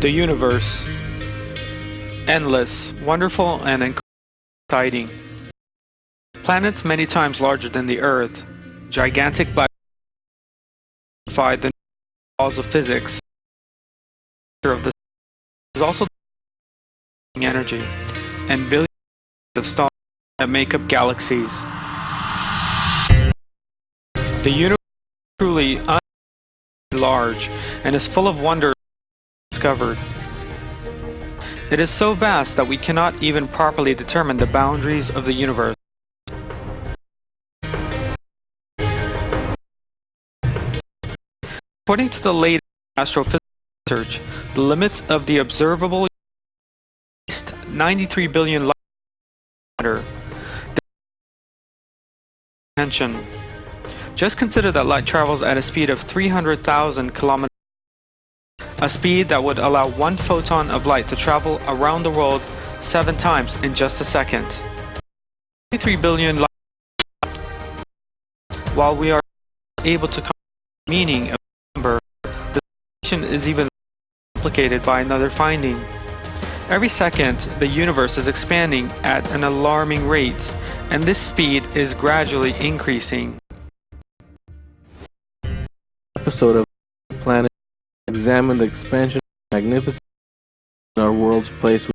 The universe. Endless, wonderful, and exciting. Planets many times larger than the Earth, gigantic by defy the laws of physics. Of the is also energy, and billions of stars that make up galaxies. The universe is truly large and is full of wonders discovered. It is so vast that we cannot even properly determine the boundaries of the universe. According to the latest astrophysical research, the limits of the observable is at least 93 billion light years. Comprehension. Just consider that light travels at a speed of 300,000 kilometers, a speed that would allow one photon of light to travel around the world 7 times in just a second. 93 billion light years. While we are able to comprehend the meaning of the number, the situation is even complicated by another finding. Every second, the universe is expanding at an alarming rate, and this speed is gradually increasing. Episode of Planet examine the expansion and magnificence in our world's place.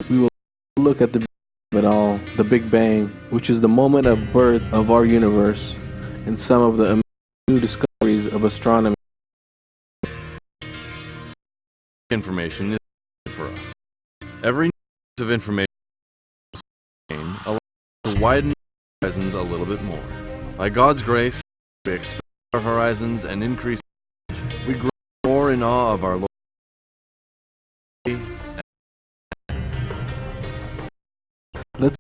We will look at the beginning of it all, the Big Bang, which is the moment of birth of our universe, and some of the new discoveries of astronomy. Information is for us. Every piece of information allows us to widen our horizons a little bit more. By God's grace, we expand our horizons and increase knowledge. We grow more in awe of our Lord. Let's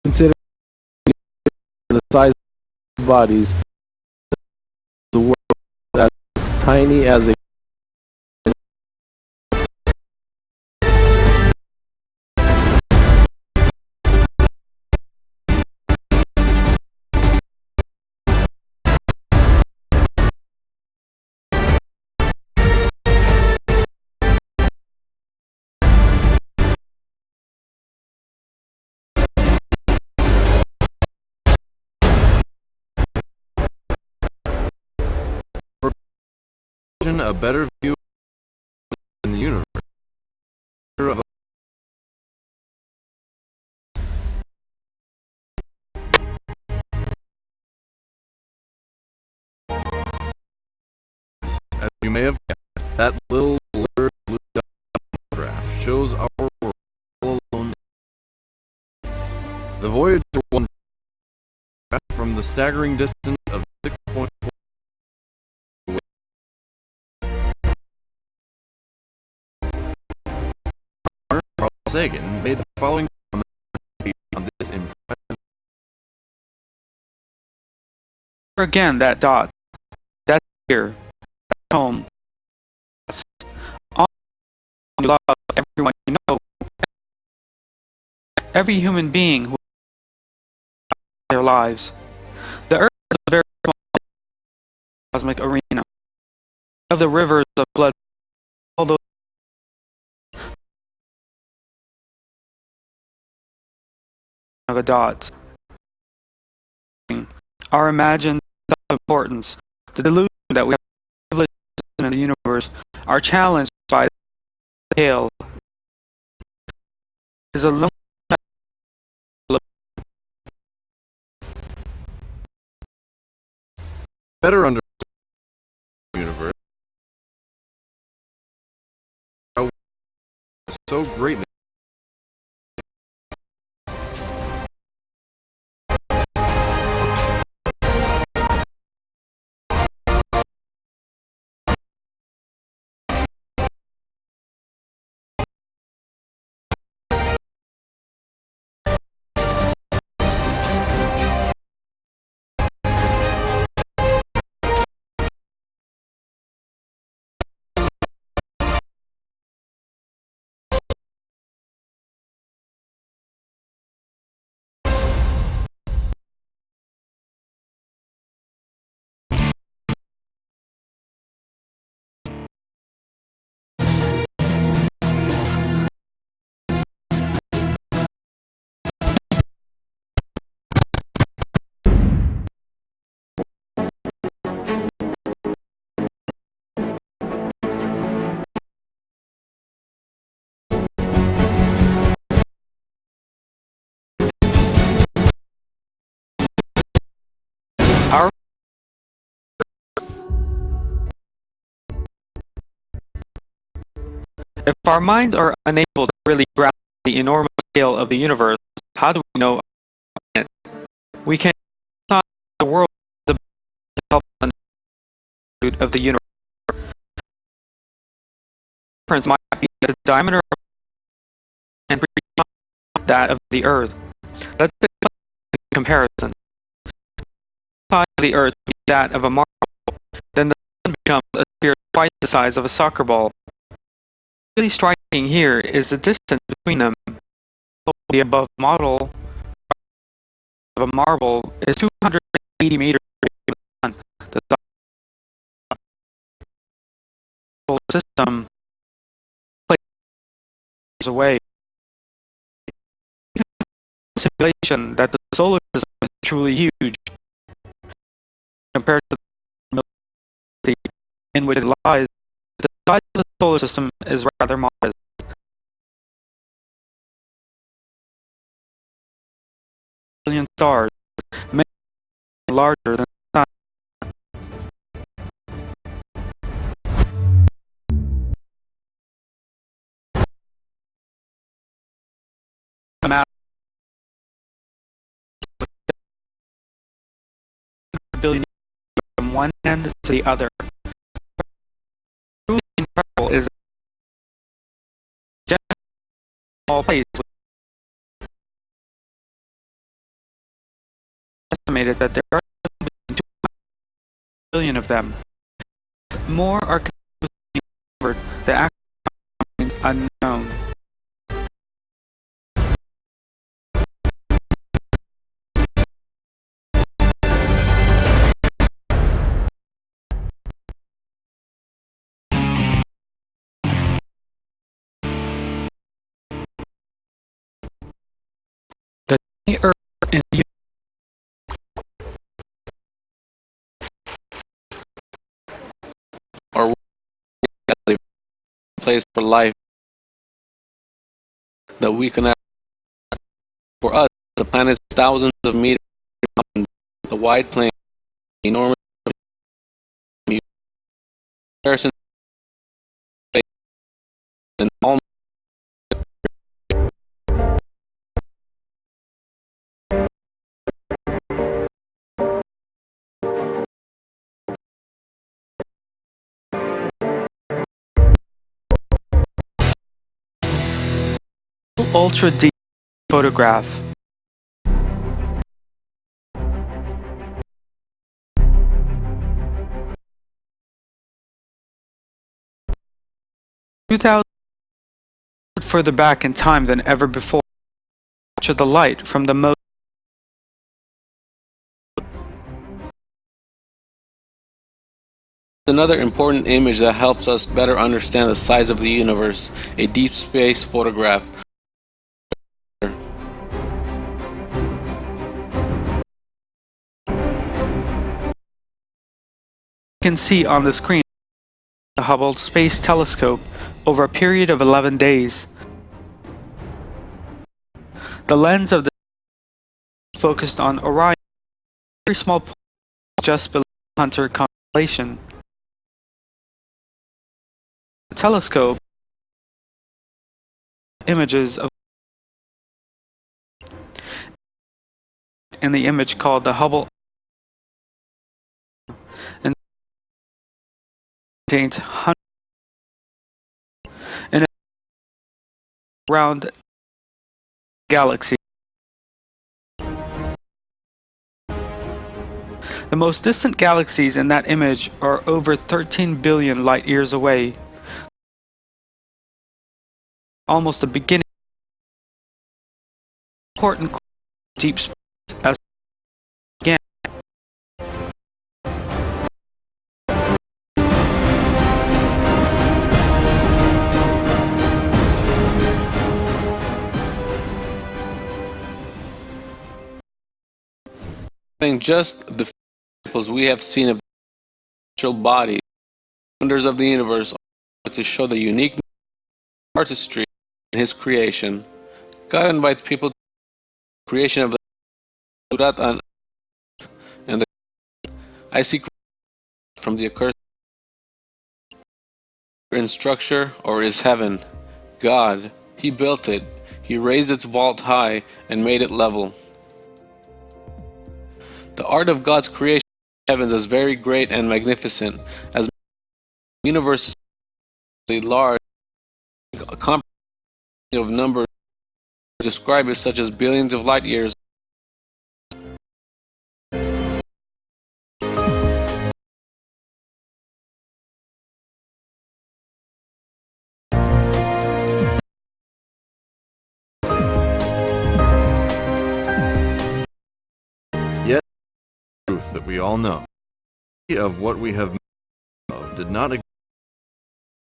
consider the size of bodies of the world as tiny as a a better view in the universe. As you may have guessed, that little blurred blue dot graph shows our world all alone. The Voyager 1 from the staggering distance of 6.4. Sagan made the following comment on this impression. Again, that dot. That's here. That's home. All you love, everyone you know. Every human being who their lives. The Earth is a very small cosmic arena of the rivers of blood. All those of a dot. Our imagined importance, the delusion that we have privilege in the universe, are challenged by the tale. Is a lone better understand the universe. How so greatly. If our minds are unable to really grasp the enormous scale of the universe, how do we know it? We can understand the world the magnitude of the universe. The difference might be the diameter and that of the Earth. Let's take a comparison. The size of the Earth is that of a marble, then the Sun becomes a sphere twice the size of a soccer ball. Really striking here is the distance between them. The above model of a marble is 280 meters from the solar system plays away. Simulation that the solar system is truly huge compared to the in which it lies. The size of the solar system is rather modest. Billion stars, many larger than the Sun. A mass of billion from one end to the other. Truly incredible is a small place. Estimated that there are 200 billion of them. More are discovered that actually unknown. The Earth and the or a place for life that we can have. For us, the planet is thousands of meters long, the wide plane, enormous comparison, and all ultra deep photograph. Further back in time than ever before. Capture the light from the most. another important image that helps us better understand the size of the universe, a deep space photograph. You can see on the screen the Hubble Space Telescope over a period of 11 days. The lens of the focused on Orion, a very small point just below the Hunter constellation. The telescope images of in the image called the Hubble and contains hundreds and around galaxy. The most distant galaxies in that image are over 13 billion light years away. Almost the beginning. Important deep space as again. Just the examples we have seen of the natural body, wonders of the universe, to show the unique artistry in His creation. God invites people to the creation of the Surat on earth and the I see from the accursed in structure or is heaven. God, He built it. He raised its vault high and made it level. The art of God's creation of the heavens is very great and magnificent, as the universe is large, a comprehension of numbers to describe it, such as billions of light years. Yet, the truth that we all know of what we have made of did not exist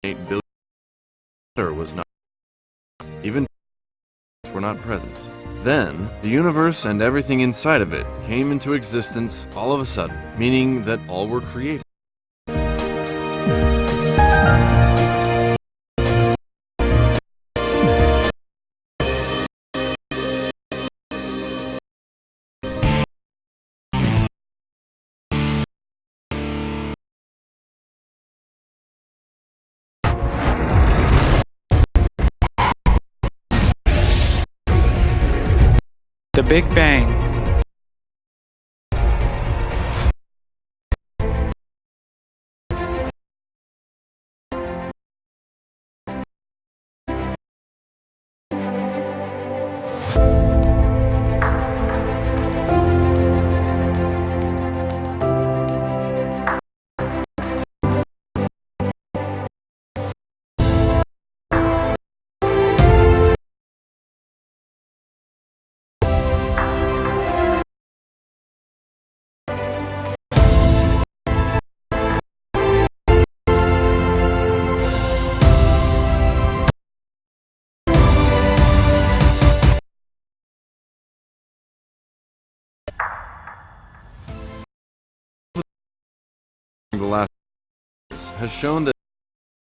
8 billion. Matter was not. Even were not present. Then, the universe and everything inside of it came into existence all of a sudden, meaning that all were created. The Big Bang. The last years has shown that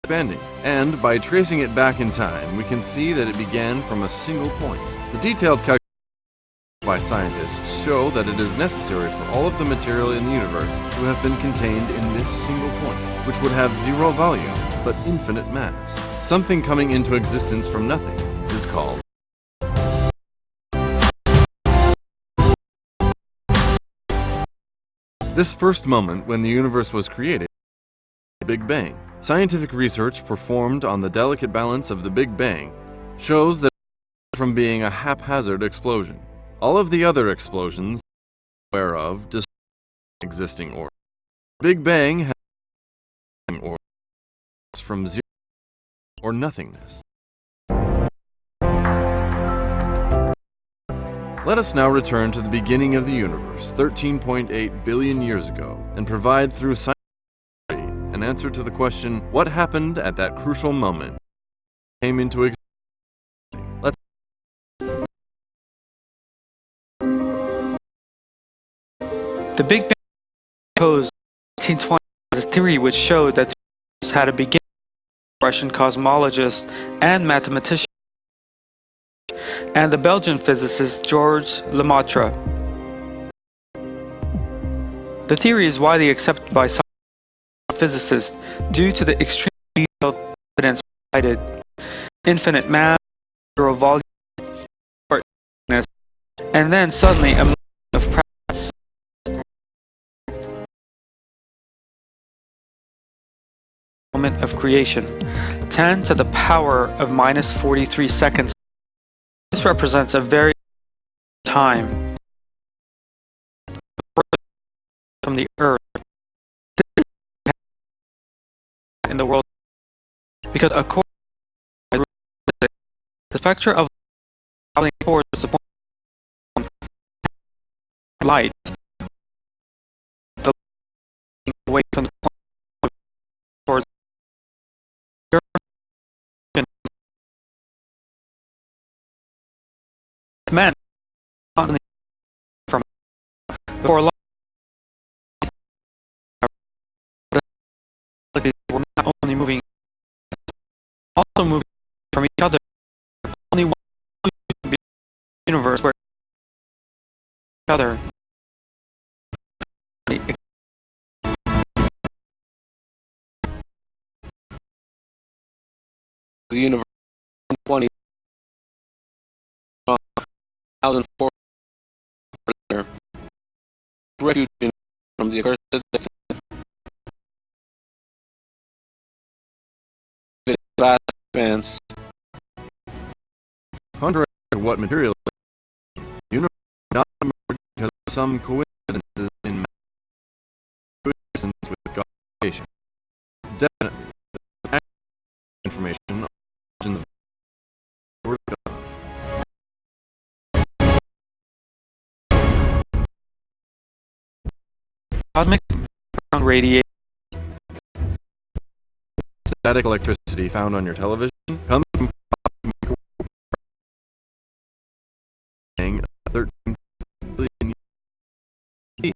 expanding, and by tracing it back in time, we can see that it began from a single point. The detailed calculations by scientists show that it is necessary for all of the material in the universe to have been contained in this single point, which would have zero volume, but infinite mass. Something coming into existence from nothing is called this first moment when the universe was created, the Big Bang. Scientific research performed on the delicate balance of the Big Bang shows that from being a haphazard explosion. All of the other explosions aware of destroy existing order. Big Bang has order from zero or nothingness. Let us now return to the beginning of the universe 13.8 billion years ago and provide through science an answer to the question, what happened at that crucial moment came into existence? The Big Bang proposed in 1920 as a theory which showed that the universe had a beginning. Russian cosmologist and mathematician, and the Belgian physicist Georges Lemaitre. The theory is widely accepted by some physicists due to the extremely detailed evidence provided: infinite mass, zero volume, shortness, and then suddenly a moment of presence. Moment of creation, 10 to the power of minus 43 seconds. This represents a very time from the Earth in the world, because according to the spectra of traveling towards the point of light, the light away from the point towards the Earth meant from before light. We're not only moving, also moving from each other. Only one universe where each other. The universe 20,400 refuge from the accursed vast expanse. Contrary to what material is, the universe did not emerge because of some coincidences in coexistence with God's creation. Definitely, the information in the Word of God. Cosmic background radiation. Static electricity found on your television comes from a 13 billion years.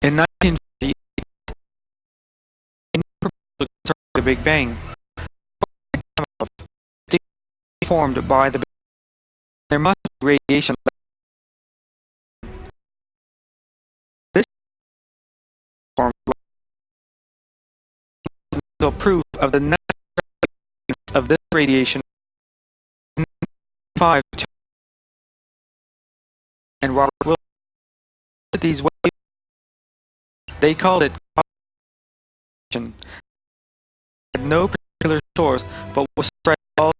In 1950, the Big Bang formed by the Big Bang. There must be radiation. This form is proof of the necessity of this radiation. And Robert Wilson these waves. They called it comprehension. It had no particular source, but was spread all.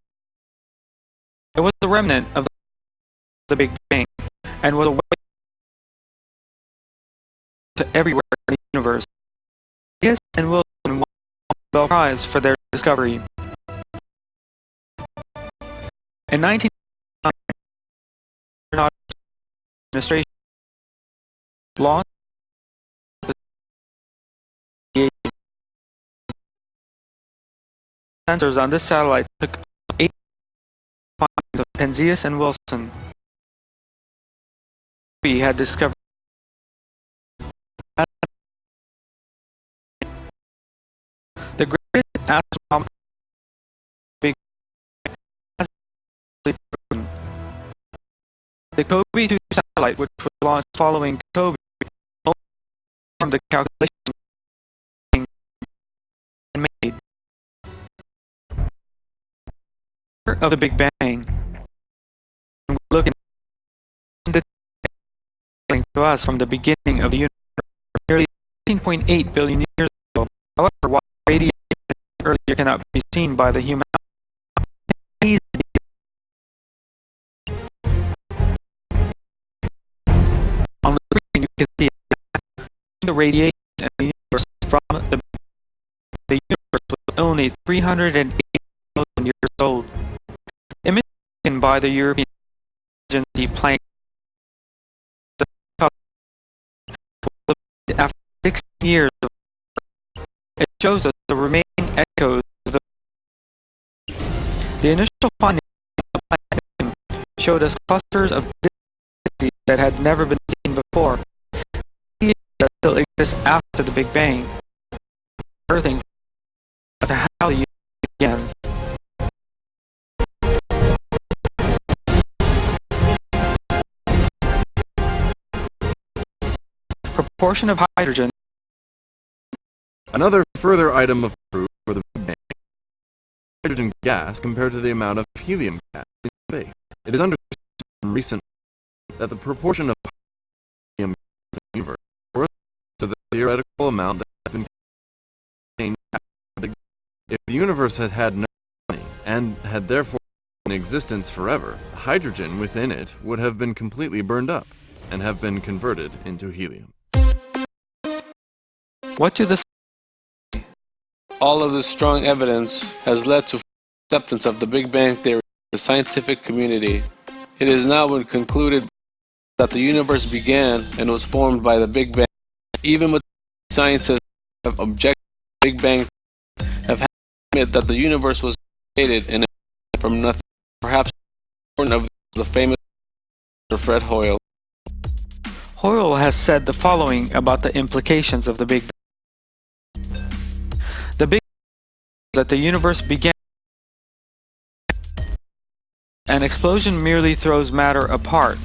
It was the remnant of the Big Bang, and was a wave to everywhere in the universe. Gibbs and Wilson won the Nobel Prize for their discovery. In 1999, the administration launched the sensors on this satellite took 8 findings of Penzias and Wilson. We had discovered the greatest astronomical Big Bang. The COBE-2 satellite, which was launched following COBE, performed the calculations made of the Big Bang. And we're looking to us from the beginning of the universe, nearly 18.8 billion years ago. However, while radiation earlier cannot be seen by the human eye, on the screen you can see the radiation in the universe from the universe was only 380,000 years old. Image taken by the European Agency Planck after 6 years, it shows us the remaining echoes of the initial findings of the Planck showed us clusters of galaxies that had never been seen before. That still exists after the Big Bang. Earthing as to how the universe began. Proportion of hydrogen. Another further item of proof for the Big Bang: hydrogen gas compared to the amount of helium gas in space. It is understood in recent that the proportion of helium gas in the universe corresponds to the theoretical amount that has been contained after the Big Bang. If the universe had had no money and had therefore been in existence forever, hydrogen within it would have been completely burned up and have been converted into helium. What do the All of this strong evidence has led to acceptance of the Big Bang theory in the scientific community. It has now been concluded that the universe began and was formed by the Big Bang. Even with scientists who have objected to the Big Bang have had to admit that the universe was created and from nothing. Perhaps one of the famous Fred Hoyle. Hoyle has said the following about the implications of the Big Bang. The Big Bang that the universe began. An explosion merely throws matter apart,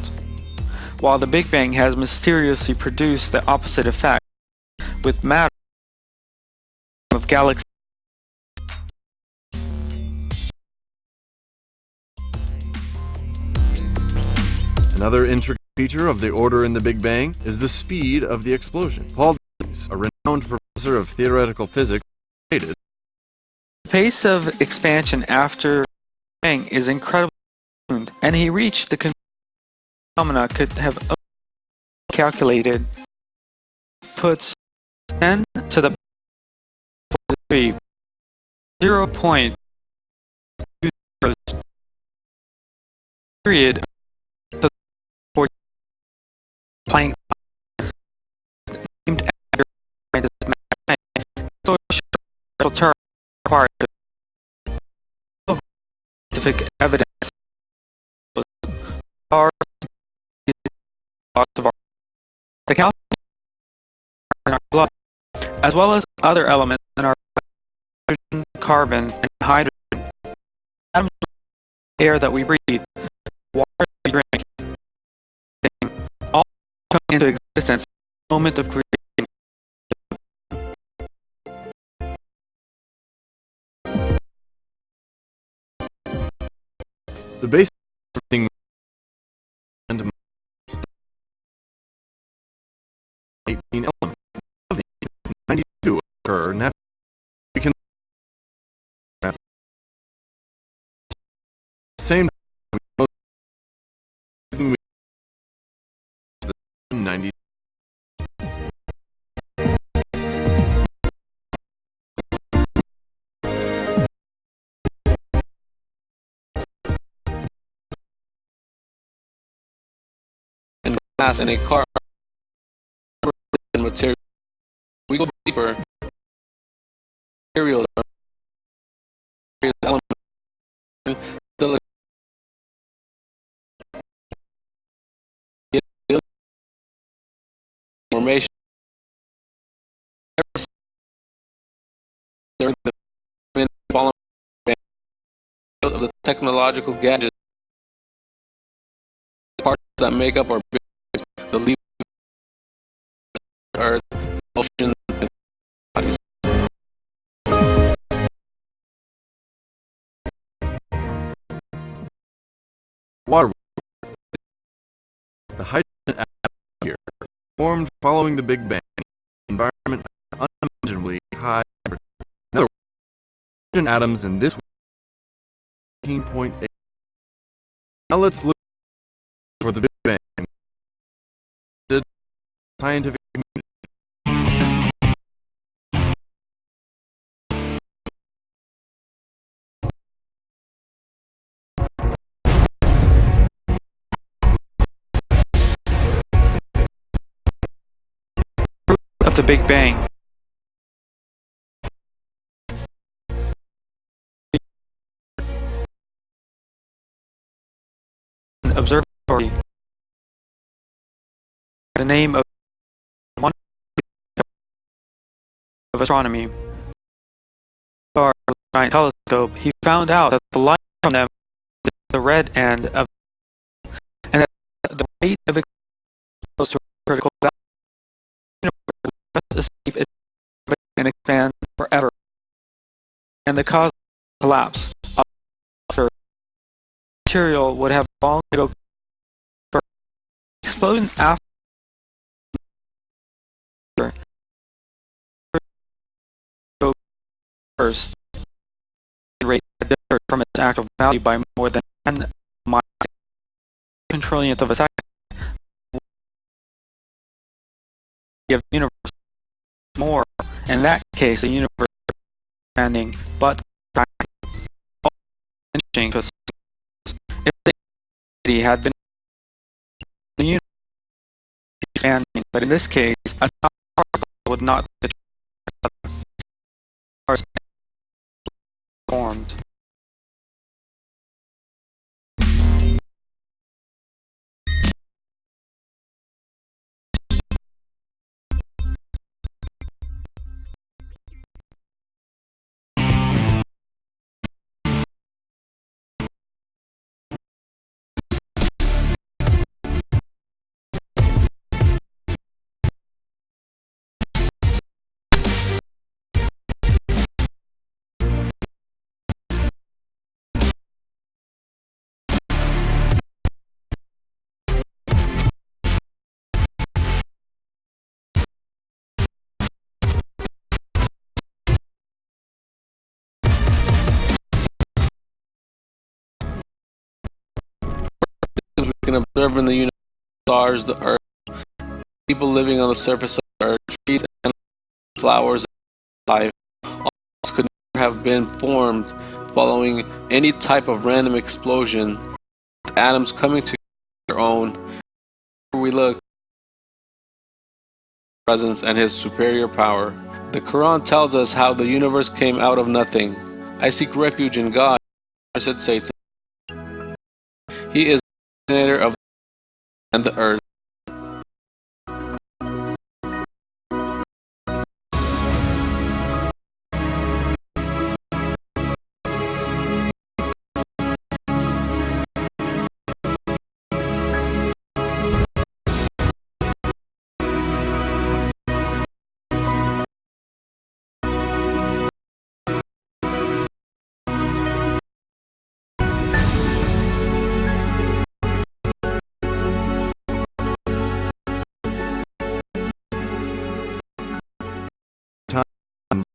while the Big Bang has mysteriously produced the opposite effect, with matter of galaxies Another intricate feature of the order in the Big Bang is the speed of the explosion. Paul Davies, a renowned professor of theoretical physics, stated, The pace of expansion after Bang is incredibly tuned, and he reached the conclusion phenomena could have calculated puts 10 to the 3 0.2 period to the Planck named after social term required scientific evidence are of the calcium in our blood, as well as other elements in our hydrogen, carbon, and hydrogen, atoms of air that we breathe, water that we drink, all come into existence at the moment of creation. the basic thing and 18 elements of the 92 occur naturally. We can same we 90 And glass in a car and material. We go deeper. Materials are elements. Silicon. Information. During the following of the technological gadgets, parts that make up our business, the leap Earth, ocean, and bodies. water. The hydrogen atmosphere formed following the Big Bang. Environment unimaginably high. In other words, hydrogen atoms in this 18.8. Now let's look for the Big Bang. The scientific community. Of the Big Bang. Observatory. The name of one of astronomy. Our giant telescope. He found out that the light from them is the red end of, and that the rate of exposure to critical value escape it and expand forever, and the cause of collapse of the material would have long ago explosion after first rate differed from its actual value by more than 10 minus 1 trillionth of a second. Give the universe more, in that case, the universe expanding, but inching to a if the activity had been the universe expanding, but in this case, a particle would not be formed. can observe in the universe, stars, the earth, people living on the surface of the earth, trees, and flowers, and life, all this could never have been formed following any type of random explosion, with atoms coming to their own. Where we look, presence and his superior power. The Quran tells us how the universe came out of nothing. I seek refuge in God, said Satan. He is the originator of the and the earth.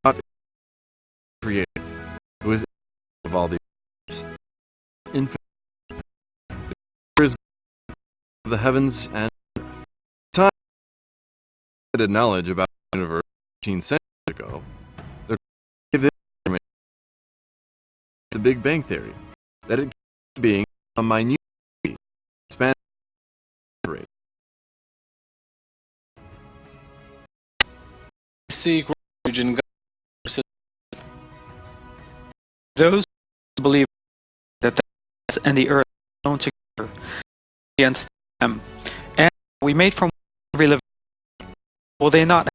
Not created, who is of all the infinite, the is of the heavens and earth. Time limited knowledge about the universe 15 centuries ago, the gave this information the Big Bang Theory, that it came to being a minute expanded rate. Seek refuge in God. Those who believe that the heavens and the earth are known together against them, and we made from every living, will they not?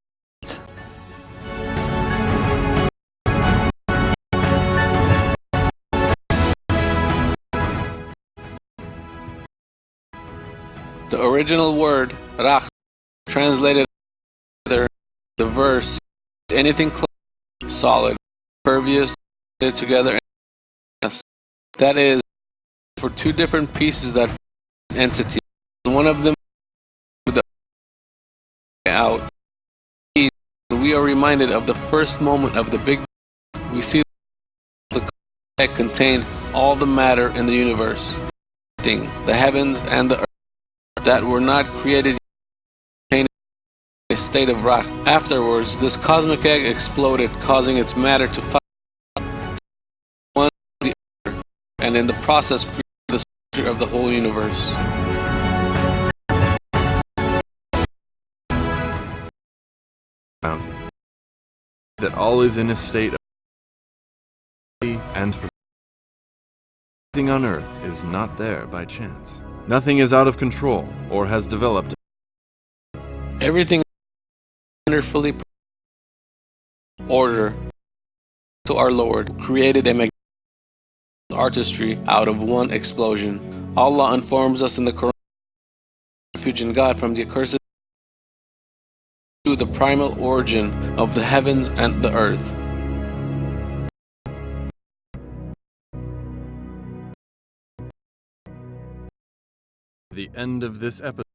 The original word, rach, translated together, the verse, anything close, solid, pervious, together, that is, for two different pieces that entity. One of them the out. We are reminded of the first moment of the Big Bang. We see the that contained all the matter in the universe, the heavens and the earth, that were not created in a state of rock. Afterwards, this cosmic egg exploded, causing its matter to fire one the other, and in the process created the structure of the whole universe. That all is in a state of and everything on earth is not there by chance. Nothing is out of control or has developed. Everything is wonderfully order to our Lord, created a magnificent artistry out of one explosion. Allah informs us in the Quran, refuge in God from the accursed, to the primal origin of the heavens and the earth. The end of this episode.